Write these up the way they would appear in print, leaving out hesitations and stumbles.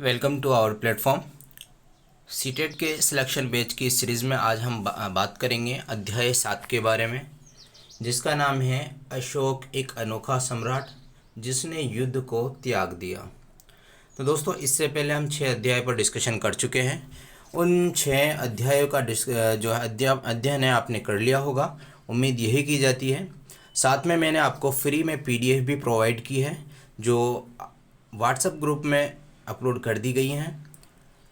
Welcome to our platform. CTET के selection batch की series में आज हम बात करेंगे अध्याय 7 के बारे में, जिसका नाम है अशोक एक अनोखा सम्राट जिसने युद्ध को त्याग दिया। तो दोस्तों, इससे पहले हम 6 अध्याय पर डिस्कशन कर चुके हैं। उन 6 अध्यायों का जो अध्ययन है आपने कर लिया होगा, उम्मीद यही की जाती है। साथ में मैंने आपको फ्री में PDF भी प्रोवाइड की है जो व्हाट्सएप ग्रुप में अपलोड कर दी गई हैं।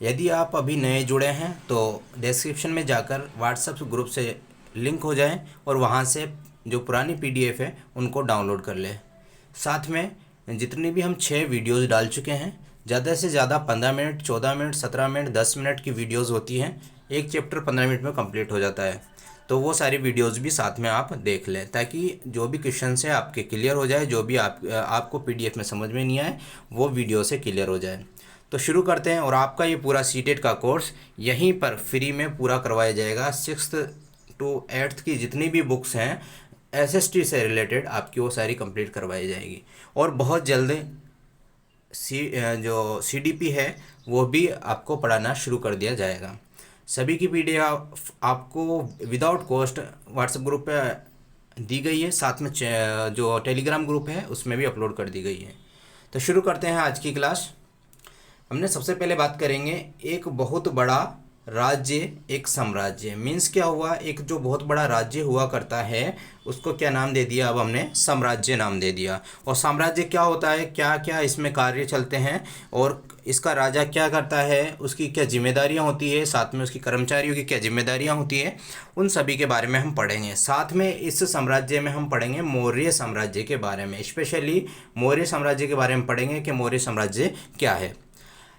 यदि आप अभी नए जुड़े हैं तो डिस्क्रिप्शन में जाकर व्हाट्सएप ग्रुप से लिंक हो जाएं और वहां से जो पुरानी PDF है उनको डाउनलोड कर लें। साथ में जितनी भी हम 6 वीडियोस डाल चुके हैं, ज़्यादा से ज़्यादा 15 मिनट, 14 मिनट, 17 मिनट, 10 मिनट की वीडियोस होती हैं। एक चैप्टर 15 मिनट में कंप्लीट हो जाता है, तो वो सारी वीडियोस भी साथ में आप देख लें ताकि जो भी क्वेश्चन है आपके क्लियर हो जाए। जो भी आपको PDF में समझ में नहीं आए वो वीडियो से क्लियर हो जाए। तो शुरू करते हैं। और आपका ये पूरा सीटेट का कोर्स यहीं पर फ्री में पूरा करवाया जाएगा। 6th to 8th की जितनी भी बुक्स हैं SST से रिलेटेड आपकी वो सारी कंप्लीट करवाई जाएगी। और बहुत जल्द जो CDP है वो भी आपको पढ़ाना शुरू कर दिया जाएगा। सभी की PDF आपको विदाउट कॉस्ट व्हाट्सएप ग्रुप पे दी गई है। साथ में जो टेलीग्राम ग्रुप है उसमें भी अपलोड कर दी गई है। तो शुरू करते हैं आज की क्लास। हमने सबसे पहले बात करेंगे एक बहुत बड़ा राज्य, एक साम्राज्य। मीन्स क्या हुआ, एक जो बहुत बड़ा राज्य हुआ करता है उसको क्या नाम दे दिया, अब हमने साम्राज्य नाम दे दिया। और साम्राज्य क्या होता है, क्या क्या इसमें कार्य चलते हैं और इसका राजा क्या करता है, उसकी क्या जिम्मेदारियां होती है, साथ में उसकी कर्मचारियों की क्या जिम्मेदारियां होती है, उन सभी के बारे में हम पढ़ेंगे। साथ में इस साम्राज्य में हम पढ़ेंगे मौर्य साम्राज्य के बारे में, स्पेशली मौर्य साम्राज्य के बारे में पढ़ेंगे कि मौर्य साम्राज्य क्या है।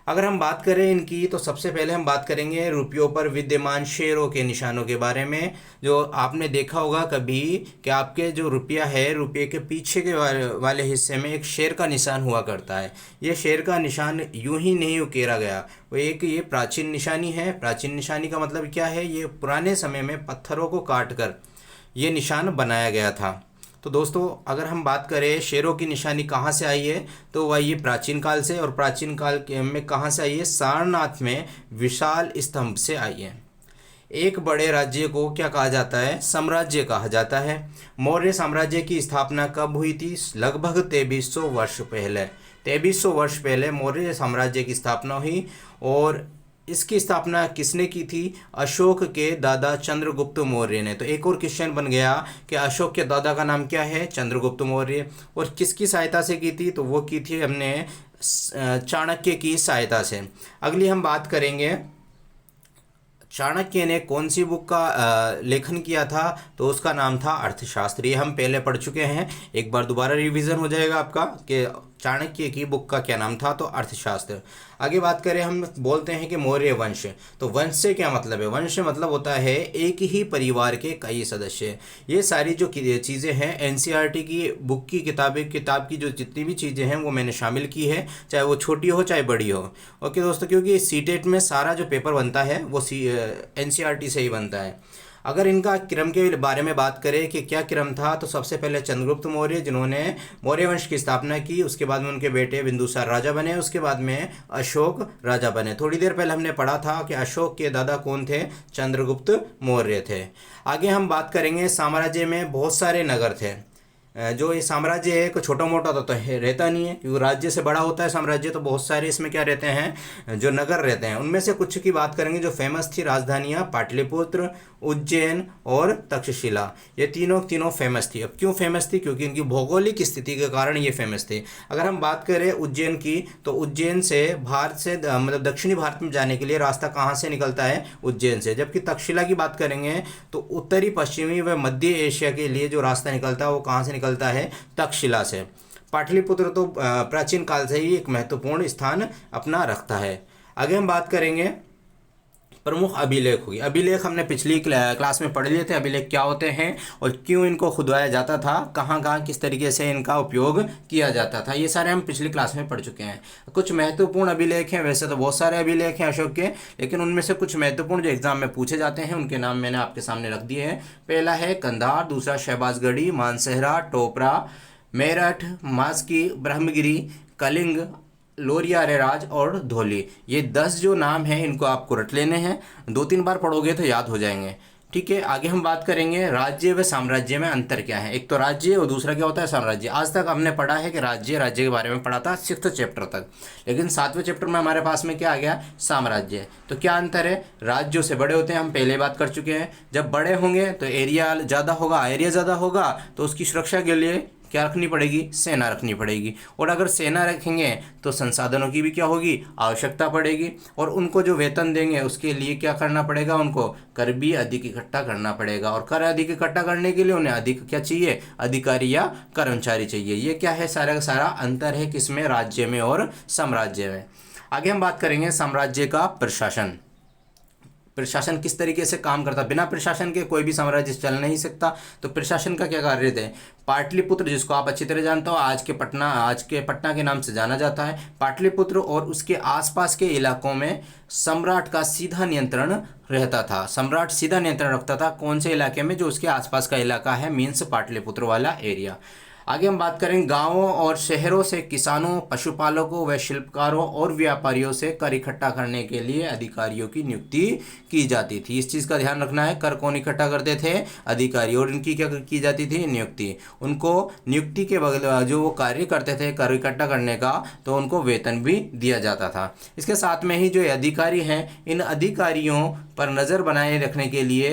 अगर हम बात करें इनकी, तो सबसे पहले हम बात करेंगे रुपयों पर विद्यमान शेरों के निशानों के बारे में। जो आपने देखा होगा कभी कि आपके जो रुपया है, रुपये के पीछे के वाले हिस्से में एक शेर का निशान हुआ करता है। ये शेर का निशान यूं ही नहीं उकेरा गया, वो एक ये प्राचीन निशानी है। प्राचीन निशानी का मतलब क्या है, ये पुराने समय में पत्थरों को काट कर ये निशान बनाया गया था। तो दोस्तों, अगर हम बात करें शेरों की निशानी कहाँ से आई है, तो वह ये प्राचीन काल से, और प्राचीन काल के में कहाँ से आई है, सारनाथ में विशाल स्तंभ से आई है। एक बड़े राज्य को क्या कहा जाता है, साम्राज्य कहा जाता है। मौर्य साम्राज्य की स्थापना कब हुई थी, लगभग 2300 वर्ष पहले। 2300 वर्ष पहले मौर्य साम्राज्य की स्थापना हुई। और इसकी स्थापना किसने की थी, अशोक के दादा चंद्रगुप्त मौर्य ने। तो एक और क्वेश्चन बन गया कि अशोक के दादा का नाम क्या है, चंद्रगुप्त मौर्य। और किसकी सहायता से की थी, तो वो की थी हमने चाणक्य की सहायता से। अगली हम बात करेंगे चाणक्य ने कौन सी बुक का लेखन किया था, तो उसका नाम था अर्थशास्त्र। ये हम पहले पढ़ चुके हैं, एक बार दोबारा रिवीजन हो जाएगा आपका कि चाणक्य की बुक का क्या नाम था, तो अर्थशास्त्र। आगे बात करें, हम बोलते हैं कि मौर्य वंश। तो वंश से क्या मतलब है, वंश मतलब होता है एक ही परिवार के कई सदस्य। ये सारी जो चीज़ें हैं NCERT की बुक की किताब की जो जितनी भी चीज़ें हैं वो मैंने शामिल की है, चाहे वो छोटी हो चाहे बड़ी हो। ओके दोस्तों, क्योंकि सीटेट में सारा जो पेपर बनता है वो NCERT से ही बनता है। अगर इनका क्रम के बारे में बात करें कि क्या क्रम था, तो सबसे पहले चंद्रगुप्त मौर्य जिन्होंने मौर्य वंश की स्थापना की, उसके बाद में उनके बेटे बिंदुसार राजा बने, उसके बाद में अशोक राजा बने। थोड़ी देर पहले हमने पढ़ा था कि अशोक के दादा कौन थे, चंद्रगुप्त मौर्य थे। आगे हम बात करेंगे, साम्राज्य में बहुत सारे नगर थे। जो ये साम्राज्य है कोई छोटा मोटा तो रहता नहीं है, क्योंकि राज्य से बड़ा होता है साम्राज्य, तो बहुत सारे इसमें क्या रहते हैं, जो नगर रहते हैं। उनमें से कुछ की बात करेंगे जो फेमस थी राजधानियाँ, पाटलिपुत्र, उज्जैन और तक्षशिला। ये तीनों फेमस थी। अब क्यों फेमस थी, क्योंकि इनकी भौगोलिक स्थिति के कारण ये फेमस थी। अगर हम बात करें उज्जैन की, तो उज्जैन से भारत से मतलब दक्षिणी भारत में जाने के लिए रास्ता कहाँ से निकलता है, उज्जैन से। जबकि तक्षशिला की बात करेंगे तो उत्तरी पश्चिमी व मध्य एशिया के लिए जो रास्ता निकलता है वो कहाँ से निकलता है, तक्षशिला से। पाटलिपुत्र तो प्राचीन काल से ही एक महत्वपूर्ण स्थान अपना रखता है। आगे हम बात करेंगे प्रमुख अभिलेख हुई। अभिलेख हमने पिछली क्लास में पढ़ लिए थे, अभिलेख क्या होते हैं और क्यों इनको खुदवाया जाता था, कहाँ कहाँ किस तरीके से इनका उपयोग किया जाता था, ये सारे हम पिछली क्लास में पढ़ चुके हैं। कुछ महत्वपूर्ण अभिलेख हैं, वैसे तो बहुत सारे अभिलेख हैं अशोक के, लेकिन उनमें से कुछ महत्वपूर्ण जो एग्जाम में पूछे जाते हैं उनके नाम मैंने आपके सामने रख दिए हैं। पहला है कंधार, दूसरा शहबाजगढ़ी, मानसहरा, टोपरा, मेरठ, मास्की, ब्रह्मगिरी, कलिंग, लोरिया अरेराज और धोली, ये 10 जो नाम हैं इनको आपको रट लेने हैं, 2-3 बार पढ़ोगे तो याद हो जाएंगे। ठीक है, आगे हम बात करेंगे राज्य व साम्राज्य में अंतर क्या है। एक तो राज्य और दूसरा क्या होता है साम्राज्य। आज तक हमने पढ़ा है कि राज्य के बारे में पढ़ा था 6th चैप्टर तक, लेकिन 7वें चैप्टर में हमारे पास में क्या आ गया, साम्राज्य। तो क्या अंतर है, राज्यों से बड़े होते हैं, हम पहले बात कर चुके हैं। जब बड़े होंगे तो एरिया ज़्यादा होगा तो उसकी सुरक्षा के लिए क्या रखनी पड़ेगी, सेना रखनी पड़ेगी। और अगर सेना रखेंगे तो संसाधनों की भी क्या होगी, आवश्यकता पड़ेगी। और उनको जो वेतन देंगे उसके लिए क्या करना पड़ेगा, उनको कर भी अधिक इकट्ठा करना पड़ेगा। और कर अधिक इकट्ठा करने के लिए उन्हें अधिक क्या चाहिए, अधिकारी या कर्मचारी चाहिए। ये क्या है, सारा का सारा अंतर है किसमें, राज्य में और साम्राज्य में। आगे हम बात करेंगे साम्राज्य का प्रशासन। प्रशासन किस तरीके से काम करता है, बिना प्रशासन के कोई भी साम्राज्य चल नहीं सकता। तो प्रशासन का क्या कार्य थे, पाटलिपुत्र जिसको आप अच्छी तरह जानते हो, आज के पटना के नाम से जाना जाता है। पाटलिपुत्र और उसके आसपास के इलाकों में सम्राट का सीधा नियंत्रण रहता था। सम्राट सीधा नियंत्रण रखता था कौन से इलाके में, जो उसके आसपास का इलाका है, मीन्स पाटलिपुत्र वाला एरिया। आगे हम बात करें गांवों और शहरों से किसानों, पशुपालकों व शिल्पकारों और व्यापारियों से कर इकट्ठा करने के लिए अधिकारियों की नियुक्ति की जाती थी। इस चीज़ का ध्यान रखना है, कर कौन इकट्ठा करते थे, अधिकारी, और इनकी क्या की जाती थी, नियुक्ति। उनको नियुक्ति के बगल जो वो कार्य करते थे कर इकट्ठा करने का, तो उनको वेतन भी दिया जाता था। इसके साथ में ही जो अधिकारी हैं, इन अधिकारियों पर नज़र बनाए रखने के लिए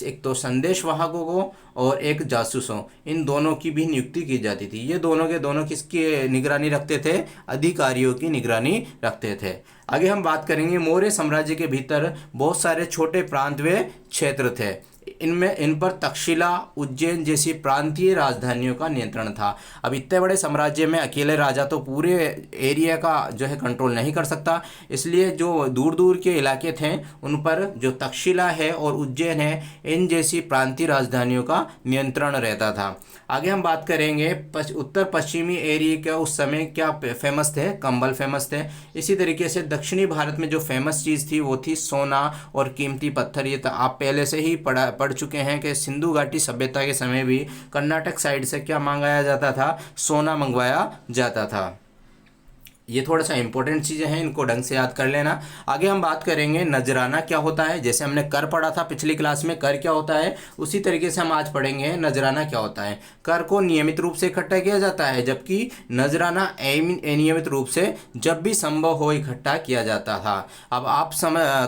एक तो संदेशवाहकों को और एक जासूसों, इन दोनों की भी नियुक्ति की जाती थी। ये दोनों के दोनों किसकी निगरानी रखते थे, अधिकारियों की निगरानी रखते थे। आगे हम बात करेंगे मौर्य साम्राज्य के भीतर बहुत सारे छोटे प्रांत व क्षेत्र थे। इन पर तक्षशिला, उज्जैन जैसी प्रांतीय राजधानियों का नियंत्रण था। अब इतने बड़े साम्राज्य में अकेले राजा तो पूरे एरिया का जो है कंट्रोल नहीं कर सकता, इसलिए जो दूर दूर के इलाके थे उन पर जो तक्षशिला है और उज्जैन है, इन जैसी प्रांतीय राजधानियों का नियंत्रण रहता था। आगे हम बात करेंगे उत्तर पश्चिमी एरिया का उस समय क्या फेमस थे, कंबल फेमस थे। इसी तरीके से दक्षिणी भारत में जो फेमस चीज़ थी वो थी सोना और कीमती पत्थर। ये तो आप पहले से ही पढ़ चुके हैं कि सिंधु घाटी सभ्यता के समय भी कर्नाटक साइड से क्या मंगाया जाता था, सोना मंगवाया जाता था। ये थोड़ा सा इंपॉर्टेंट चीज़ें हैं, इनको ढंग से याद कर लेना। आगे हम बात करेंगे नजराना क्या होता है। जैसे हमने कर पढ़ा था पिछली क्लास में, कर क्या होता है, उसी तरीके से हम आज पढ़ेंगे नजराना क्या होता है। कर को नियमित रूप से इकट्ठा किया जाता है, जबकि नजराना अनियमित रूप से जब भी संभव हो इकट्ठा किया जाता था। अब आप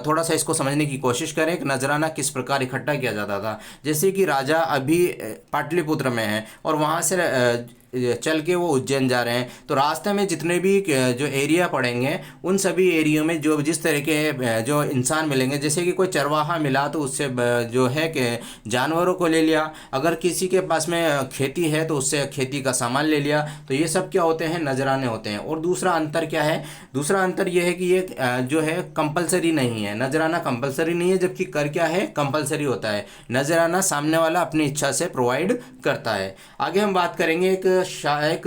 थोड़ा सा इसको समझने की कोशिश करें कि नजराना किस प्रकार इकट्ठा किया जाता था। जैसे कि राजा अभी पाटलिपुत्र में है और वहाँ से चल के वो उज्जैन जा रहे हैं, तो रास्ते में जितने भी जो एरिया पड़ेंगे उन सभी एरियो में जो जिस तरह के जो इंसान मिलेंगे, जैसे कि कोई चरवाहा मिला तो उससे जो है कि जानवरों को ले लिया, अगर किसी के पास में खेती है तो उससे खेती का सामान ले लिया। तो ये सब क्या होते हैं, नजराने होते हैं। और दूसरा अंतर क्या है, दूसरा अंतर ये है कि ये जो है कंपलसरी नहीं है, नजराना कंपलसरी नहीं है, जबकि कर क्या है, कंपलसरी होता है। नजराना सामने वाला अपनी इच्छा से प्रोवाइड करता है। आगे हम बात करेंगे एक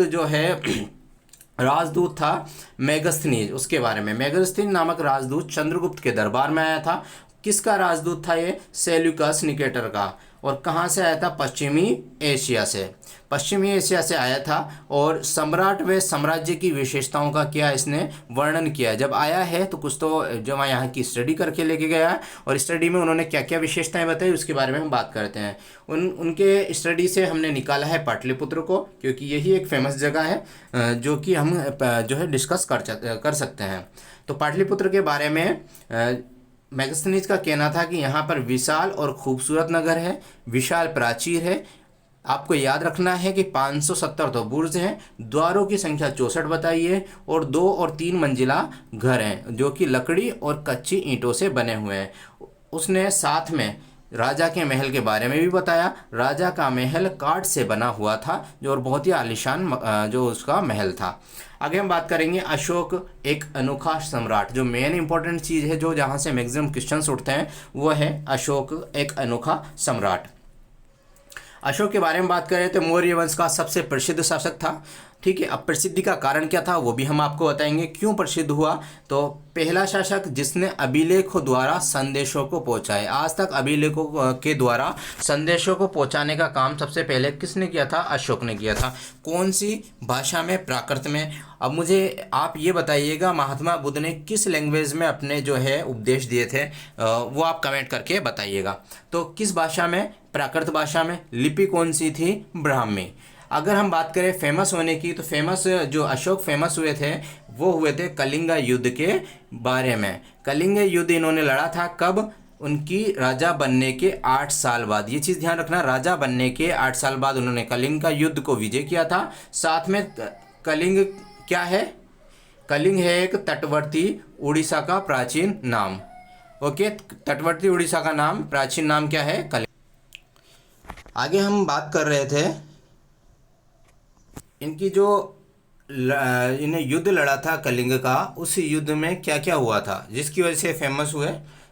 जो है राजदूत था मेगस्थनीज, उसके बारे में। मेगस्थनीज नामक राजदूत चंद्रगुप्त के दरबार में आया था। किसका राजदूत था ये, सेल्यूकस निकेटर का। और कहाँ से आया था, पश्चिमी एशिया से, पश्चिमी एशिया से आया था। और सम्राट व साम्राज्य की विशेषताओं का क्या इसने वर्णन किया। जब आया है तो कुछ तो जो मैं यहाँ की स्टडी करके लेके गया है, और स्टडी में उन्होंने क्या क्या विशेषताएं बताई उसके बारे में हम बात करते हैं। उनके स्टडी से हमने निकाला है पाटलिपुत्र को, क्योंकि यही एक फेमस जगह है जो कि हम जो है डिस्कस कर सकते हैं। तो पाटलिपुत्र के बारे में मेगस्थनीज का कहना था कि यहाँ पर विशाल और खूबसूरत नगर है, विशाल प्राचीर है। आपको याद रखना है कि 570 तो बुर्ज हैं, द्वारों की संख्या 64 बताई है, और 2 और 3 मंजिला घर हैं जो कि लकड़ी और कच्ची ईंटों से बने हुए हैं। उसने साथ में राजा के महल के बारे में भी बताया। राजा का महल काठ से बना हुआ था, जो और बहुत ही आलीशान जो उसका महल था। आगे हम बात करेंगे अशोक एक अनोखा सम्राट। जो मेन इंपॉर्टेंट चीज़ है, जो जहाँ से मैक्सिमम क्वेश्चंस उठते हैं, वो है अशोक एक अनोखा सम्राट। अशोक के बारे में बात करें तो मौर्य वंश का सबसे प्रसिद्ध शासक था। ठीक है। अब प्रसिद्धि का कारण क्या था वो भी हम आपको बताएंगे, क्यों प्रसिद्ध हुआ। तो पहला शासक जिसने अभिलेखों द्वारा संदेशों को पहुंचाए, आज तक अभिलेखों के द्वारा संदेशों को पहुंचाने का काम सबसे पहले किसने किया था? अशोक ने किया था। कौन सी भाषा में? प्राकृत में। अब मुझे आप ये बताइएगा महात्मा बुद्ध ने किस लैंग्वेज में अपने जो है उपदेश दिए थे, वो आप कमेंट करके बताइएगा। तो किस भाषा में? प्राकृत भाषा में। लिपि कौन सी थी? ब्राह्मी। अगर हम बात करें फेमस होने की, तो फेमस जो अशोक फेमस हुए थे वो हुए थे कलिंगा युद्ध के बारे में। कलिंग युद्ध इन्होंने लड़ा था कब? उनकी राजा बनने के 8 साल बाद। ये चीज़ ध्यान रखना, राजा बनने के 8 साल बाद उन्होंने कलिंग का युद्ध को विजय किया था। साथ में कलिंग क्या है? कलिंग है एक तटवर्ती उड़ीसा का प्राचीन नाम। ओके, तटवर्ती उड़ीसा का नाम, प्राचीन नाम क्या है? कलिंग। आगे हम बात कर रहे थे इनकी जो इन्हें युद्ध लड़ा था कलिंग का, उस युद्ध में क्या क्या हुआ था जिसकी वजह से फेमस हुए।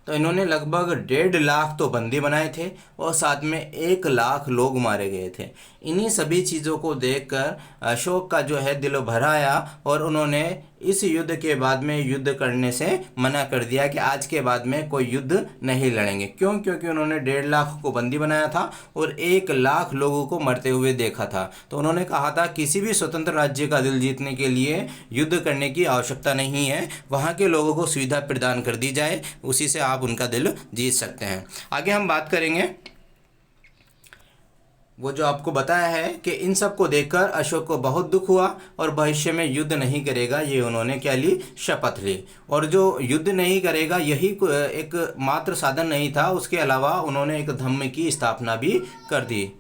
तो इन्होंने लगभग 1.5 लाख तो बंदी बनाए थे और साथ में 1 लाख लोग मारे गए थे। इन्हीं सभी चीज़ों को देखकर अशोक का जो है दिल भर आया और उन्होंने इस युद्ध के बाद में युद्ध करने से मना कर दिया कि आज के बाद में कोई युद्ध नहीं लड़ेंगे। क्यों? क्योंकि उन्होंने 1.5 लाख को बंदी बनाया था और 1 लाख लोगों को मरते हुए देखा था। तो उन्होंने कहा था किसी भी स्वतंत्र राज्य का दिल जीतने के लिए युद्ध करने की आवश्यकता नहीं है, वहाँ के लोगों को सुविधा प्रदान कर दी जाए, उसी से आप उनका दिल जीत सकते हैं। आगे हम बात करेंगे वो जो आपको बताया है कि इन सब को देखकर अशोक को बहुत दुख हुआ और भविष्य में युद्ध नहीं करेगा, ये उन्होंने क्या ली? शपथ ली। और जो युद्ध नहीं करेगा यही एक मात्र साधन नहीं था, उसके अलावा उन्होंने एक धम्म की स्थापना भी कर दी।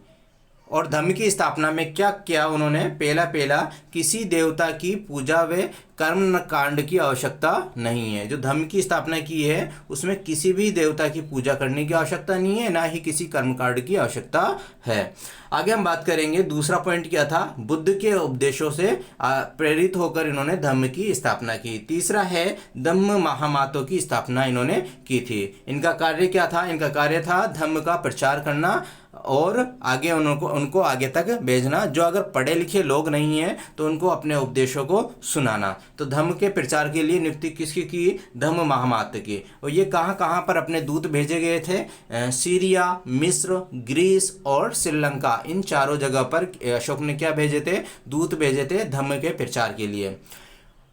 और धम्म की स्थापना में क्या किया उन्होंने? पहला किसी देवता की पूजा व कर्म कांड की आवश्यकता नहीं है। जो धम्म की स्थापना की है उसमें किसी भी देवता की पूजा करने की आवश्यकता नहीं है, ना ही किसी कर्म कांड की आवश्यकता है। आगे हम बात करेंगे दूसरा पॉइंट क्या था? बुद्ध के उपदेशों से प्रेरित होकर इन्होंने धम्म की स्थापना की। तीसरा है धम्म महामातों की स्थापना इन्होंने की थी। इनका कार्य क्या था? इनका कार्य था धम्म का प्रचार करना और आगे उनको आगे तक भेजना। जो अगर पढ़े लिखे लोग नहीं हैं तो उनको अपने उपदेशों को सुनाना। तो धम्म के प्रचार के लिए नियुक्ति किसकी की? धम्म महामात की। और ये कहाँ कहाँ पर अपने दूत भेजे गए थे? सीरिया, मिस्र, ग्रीस और श्रीलंका, इन चारों जगह पर अशोक ने क्या भेजे थे? दूत भेजे थे धम्म के प्रचार के लिए।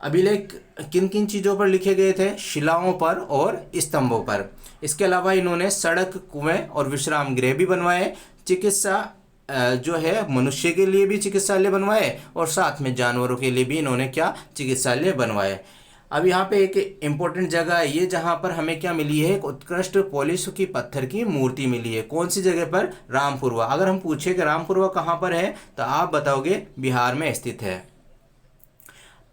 अभिलेख किन किन चीज़ों पर लिखे गए थे? शिलाओं पर और स्तंभों पर। इसके अलावा इन्होंने सड़क, कुएं और विश्राम गृह भी बनवाए। चिकित्सा जो है मनुष्य के लिए भी चिकित्सालय बनवाए और साथ में जानवरों के लिए भी इन्होंने क्या? चिकित्सालय बनवाए। अब यहाँ पे एक इम्पोर्टेंट जगह है ये, जहाँ पर हमें क्या मिली है? एक उत्कृष्ट पॉलिश की पत्थर की मूर्ति मिली है। कौन सी जगह पर? रामपुरवा। अगर हम पूछे कि रामपुरवा कहाँ पर है तो आप बताओगे बिहार में स्थित है।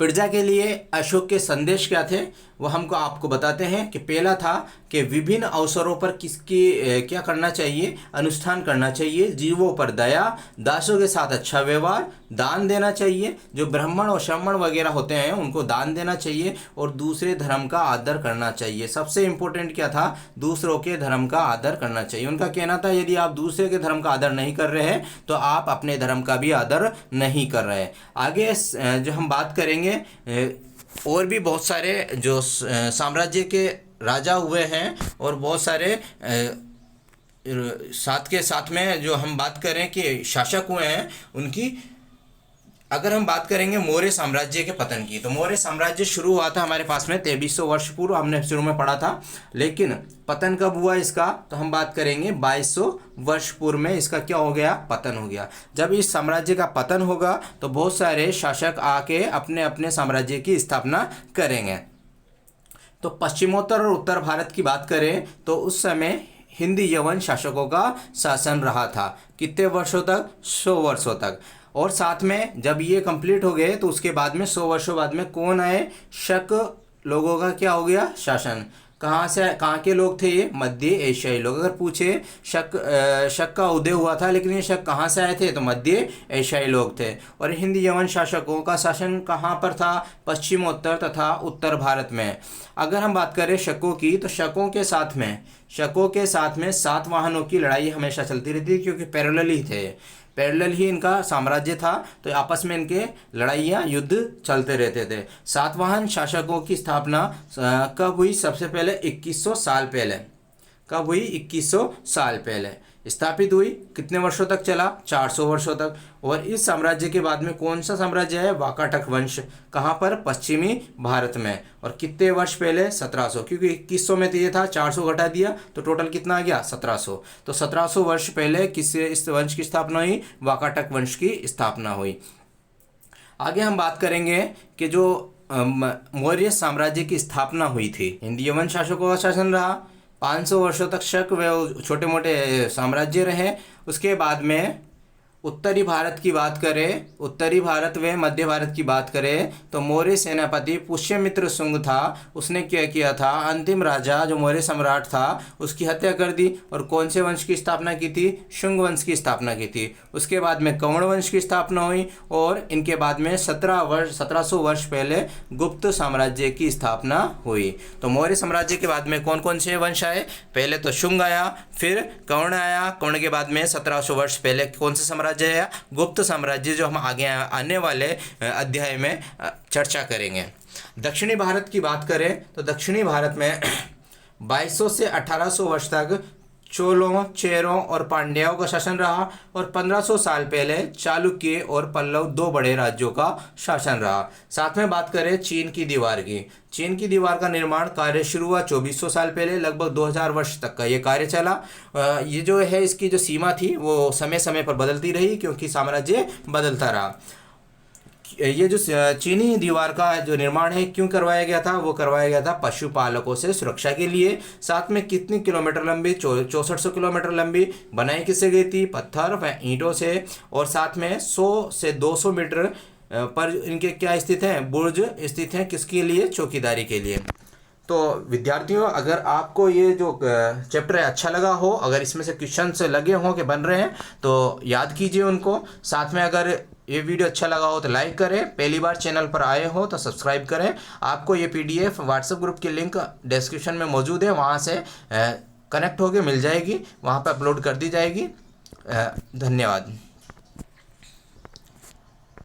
प्रजा के लिए अशोक के संदेश क्या थे वो हमको आपको बताते हैं कि पहला था कि विभिन्न अवसरों पर किसकी क्या करना चाहिए? अनुष्ठान करना चाहिए। जीवों पर दया, दासों के साथ अच्छा व्यवहार, दान देना चाहिए। जो ब्राह्मण और श्रमण वगैरह होते हैं उनको दान देना चाहिए और दूसरे धर्म का आदर करना चाहिए। सबसे इम्पोर्टेंट क्या था? दूसरों के धर्म का आदर करना चाहिए। उनका कहना था यदि आप दूसरे के धर्म का आदर नहीं कर रहे हैं तो आप अपने धर्म का भी आदर नहीं कर रहे हैं। आगे जो हम बात करेंगे और भी बहुत सारे जो साम्राज्य के राजा हुए हैं और बहुत सारे साथ के साथ में जो हम बात करें कि शासक हुए हैं उनकी, अगर हम बात करेंगे मौर्य साम्राज्य के पतन की, तो मौर्य साम्राज्य शुरू हुआ था हमारे पास में 2300 वर्ष पूर्व, हमने शुरू में पढ़ा था। लेकिन पतन कब हुआ इसका? तो हम बात करेंगे 2200 वर्ष पूर्व में इसका क्या हो गया? पतन हो गया। जब इस साम्राज्य का पतन होगा तो बहुत सारे शासक आके अपने अपने साम्राज्य की स्थापना करेंगे। तो पश्चिमोत्तर और उत्तर भारत की बात करें तो उस समय हिंदी यवन शासकों का शासन रहा था। कितने वर्षों तक? 100 वर्षों तक। और साथ में जब ये कंप्लीट हो गए तो उसके बाद में 100 वर्षों बाद में कौन आए? शक लोगों का क्या हो गया? शासन। कहाँ के लोग थे ये? मध्य एशियाई लोग। अगर पूछे शक का उदय हुआ था, लेकिन ये शक कहाँ से आए थे? तो मध्य एशियाई लोग थे। और हिंदी यवन शासकों का शासन कहाँ पर था? पश्चिमोत्तर तथा उत्तर भारत में। अगर हम बात करें शकों की, तो शकों के साथ में सातवाहनों की लड़ाई हमेशा चलती रहती थी क्योंकि पैरेलल ही थे। पैरेलल ही इनका साम्राज्य था, तो आपस में इनके लड़ाइयाँ युद्ध चलते रहते थे। सातवाहन शासकों की स्थापना कब हुई? सबसे पहले 2100 साल पहले। कब हुई? 2100 साल पहले स्थापित हुई। कितने वर्षों तक चला? 400 वर्षों तक। और इस साम्राज्य के बाद में कौन सा साम्राज्य है? वाकाटक वंश। कहाँ पर? पश्चिमी भारत में। और कितने वर्ष पहले? 1700, क्योंकि 2100 में तो ये था, 400 घटा दिया तो टोटल कितना आ गया? 1700। तो 1700 वर्ष पहले इस वंश की स्थापना हुई? वाकाटक वंश की स्थापना हुई। आगे हम बात करेंगे कि जो मौर्य साम्राज्य की स्थापना हुई थी, हिंदी वंश शासकों का शासन रहा 500 वर्षों तक। शक व छोटे मोटे साम्राज्य रहे। उसके बाद में उत्तरी भारत की बात करें, उत्तरी भारत व मध्य भारत की बात करें तो मौर्य सेनापति पुष्यमित्र शुंग था। उसने क्या किया था? अंतिम राजा जो मौर्य सम्राट था उसकी हत्या कर दी। और कौन से वंश की स्थापना की थी? शुंग वंश की स्थापना की थी। उसके बाद में कौण वंश की स्थापना हुई। और इनके बाद में 1700 वर्ष पहले गुप्त साम्राज्य की स्थापना हुई। तो मौर्य साम्राज्य के बाद में कौन कौन से वंश आए? पहले तो शुंग आया, फिर कौण आया, कौण के बाद में 1700 वर्ष पहले कौन सा साम्राज्य है? गुप्त साम्राज्य, जो हम आगे आने वाले अध्याय में चर्चा करेंगे। दक्षिणी भारत की बात करें तो दक्षिणी भारत में 2200 से 1800 वर्ष तक चोलों, चेरों और पांड्यों का शासन रहा। और 1500 साल पहले चालुक्य और पल्लव दो बड़े राज्यों का शासन रहा। साथ में बात करें चीन की दीवार की। चीन की दीवार का निर्माण कार्य शुरू हुआ 2400 साल पहले, लगभग 2000 वर्ष तक का ये कार्य चला। ये जो है इसकी जो सीमा थी वो समय समय पर बदलती रही, क्योंकि साम्राज्य बदलता रहा। ये जो चीनी दीवार का जो निर्माण है क्यों करवाया गया था? वो करवाया गया था पशुपालकों से सुरक्षा के लिए। साथ में कितनी किलोमीटर लंबी? 6400 किलोमीटर लंबी। बनाई किससे गई थी? पत्थर व ईंटों से। और साथ में 100 से 200 मीटर पर इनके क्या स्थित हैं? बुर्ज स्थित हैं। किसके लिए? चौकीदारी के लिए। तो विद्यार्थियों, अगर आपको ये जो चैप्टर है अच्छा लगा हो, अगर इसमें से क्वेश्चंस लगे हों कि बन रहे हैं, तो याद कीजिए उनको। साथ में अगर ये वीडियो अच्छा लगा हो तो लाइक करें। पहली बार चैनल पर आए हो तो सब्सक्राइब करें। आपको ये PDF व्हाट्सएप ग्रुप की लिंक डिस्क्रिप्शन में मौजूद है, वहाँ से कनेक्ट होकर मिल जाएगी, वहाँ पर अपलोड कर दी जाएगी। धन्यवाद।